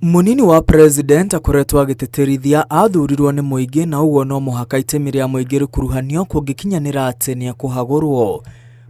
Munini wa president akoretwo agĩtĩtĩrithia athurirwo nĩ mũingĩ na ũguo no mũhaka itemi rĩa mũingĩ rĩkuruhanio kũngĩkinyanĩra atĩ nĩ kũhagũrwo.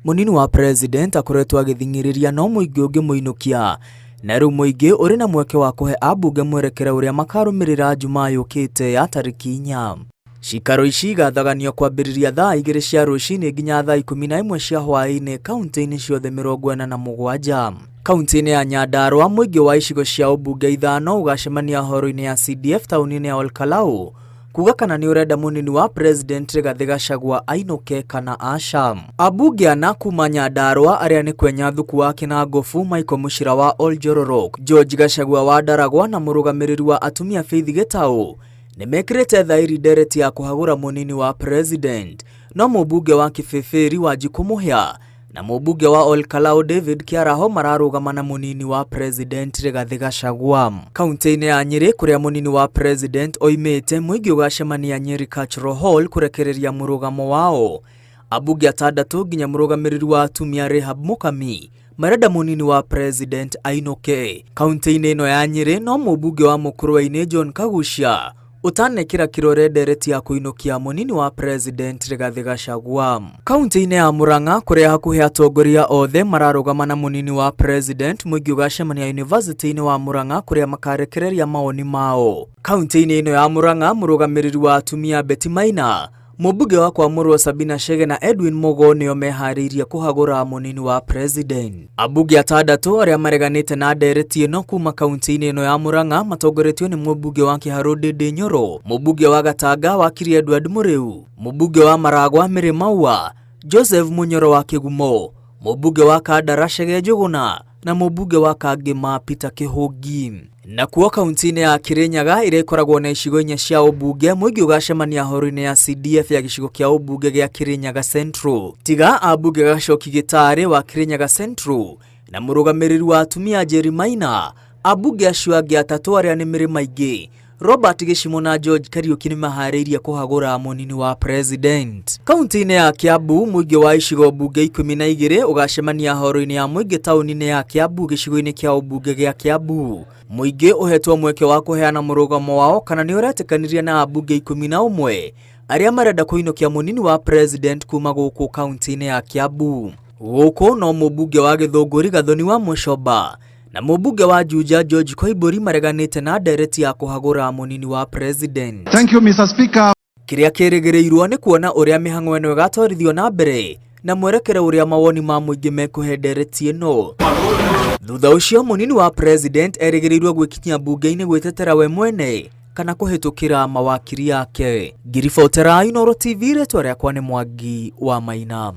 Munini wa president akoretwo agĩthing'ĩrĩria no mũingĩ ũngĩmũinũkia, na rĩu mũingĩ ũrĩ na mweke wa kũhe ambunge mwerekera ũrĩa makarũmĩrĩra Jumaa yũkĩte ya tarĩki 4. Cikaro ici igathaganio kwambĩrĩria thaa 2 cia rũcinĩ nginya thaa 11 cia hwaĩ-inĩ kaunti-inĩ ciothe 47. Kaunti-inĩ ya Nyandarua, mũingĩ wa icigo cia ũmbunge 5 ũgacemania horo-inĩ ya CDF taũni-inĩ ya Olkalau kuga kana nĩ ũrenda munini wa president Rigathi Gachagua ainũke kana aca. Ambunge ana kuma Nyandarua arĩa nĩ Kwenya Thuku wa Kinangofu, Michael Muchira wa Oljororok, George Gachagua wa Ndaragwa na mũrũgamĩrĩri wa atumia Faith Gĩtaũ nĩ mekĩrĩte thaĩri ndereti ya kũhagũra munini wa president, no mũmbunge wa Kĩbĩbĩri wa Njikũmũhia na mũmbunge wa Olkalau David Kiaraho mararũgama na munini wa president Rigathi Gachagua. Kaunti-inĩ ya Nyeri kũrĩa munini wa president oimĩte, mũingĩ ũgacemania Nyeri Cultural Hall kũrekereria mũrũgamo wao. Ambunge 6 nginya mũrũgamĩrĩri wa atumia Rehab Mũkami marenda munini wa president ainũke. Kaunti-inĩ ĩno ya Nyeri no mũmbunge wa Mũkũrwe-inĩ John Kagucia utanekĩra kĩrore ndereti ya kũinũkia munini wa president Rigathi Gachagua. Kaunti-inĩ ya Murang'a kũrĩa hakuhĩ atongoria othe mararũgama na munini wa president, mũingĩ ũgacemania university-inĩ wa Murang'a kũrĩa makarekereria maoni mao. Kaunti-inĩ ĩno ya Murang'a mũrũgamĩrĩri wa atumia Betty Maina, mũmbunge wa Kwamũrwo Sabina Chege na Edwin Mogo nĩo meharĩirie kũhagũra munini wa president. Ambunge 6 arĩa mareganĩte na ndereti ĩno kuma kaunti-inĩ ĩno ya Murang'a matongoretio nĩ mũmbunge wa Kĩharũ Ndĩndĩ Nyoro, mũmbunge wa Gatanga Wakiri Edward Mũrĩu, mũmbunge wa Maragwa Mĩrĩ Maua, Joseph Munyoro wa Kĩgumo, mũmbunge wa Kandara Chege Njũgũna na mũmbunge wa Kangĩma Peter Kĩhũngi. Nakuo kaunti-inĩ ya Kirinyaga ĩrĩa ĩkoragwo na icigo 4 cia ũmbunge, mũingĩ ũgacemania horo-inĩ ya CDF ya gĩcigo kĩa ũmbunge gĩa Kirinyaga Central. Tiga ambunge Gacoki Gĩtarĩ wa Kirinyaga Central na mũrũgamĩrĩri wa atumia Njeri Maina, ambunge acio angĩ 3 arĩa nĩ Mĩrĩ Maingĩ, Robert Gĩcimo na George Kariuki nĩ maharĩirie kũhagũra munini wa president. Kaunti-inĩ ya Kiambu, mũingĩ wa icigo mbunge 12 ũgacemania horo-inĩ ya mũingĩ taũni-inĩ ya Kiambu gĩcigo-inĩ kĩa ũmbunge gĩa Kiambu. Mũingĩ ũhetwo mweke wa kũheana mũrũgamo wao kana nĩ ũretĩkanirie na ambunge 11 arĩa marenda kũinũkia munini wa president kuma gũkũ kaunti-inĩ ya Kiambu. Gũkũ no mũmbunge wa Gĩthũngũri Gathoni wa Mũcomba na mũmbunge wa Juja George Koimbũri mareganĩte na ndereti ya kũhagũra munini wa president. Thank you, Mr. Speaker. Kĩrĩa kĩrĩgĩrĩirwo nĩ kuona ũrĩa mĩhang'o ĩno ĩgatwarithio na mbere na mwerekera ũrĩa mawoni ma mũingĩ mekũhe ndereti ĩno. Thutha ũcio munini wa president erĩgĩrĩirwo gwĩkinyia mbunge-inĩ gwĩtetera we mwene kana kũhĩtũkĩra mawakiri yake. Ngiribotera Inooro TV, rĩtwa rĩakwa nĩ Mwangi wa Maina.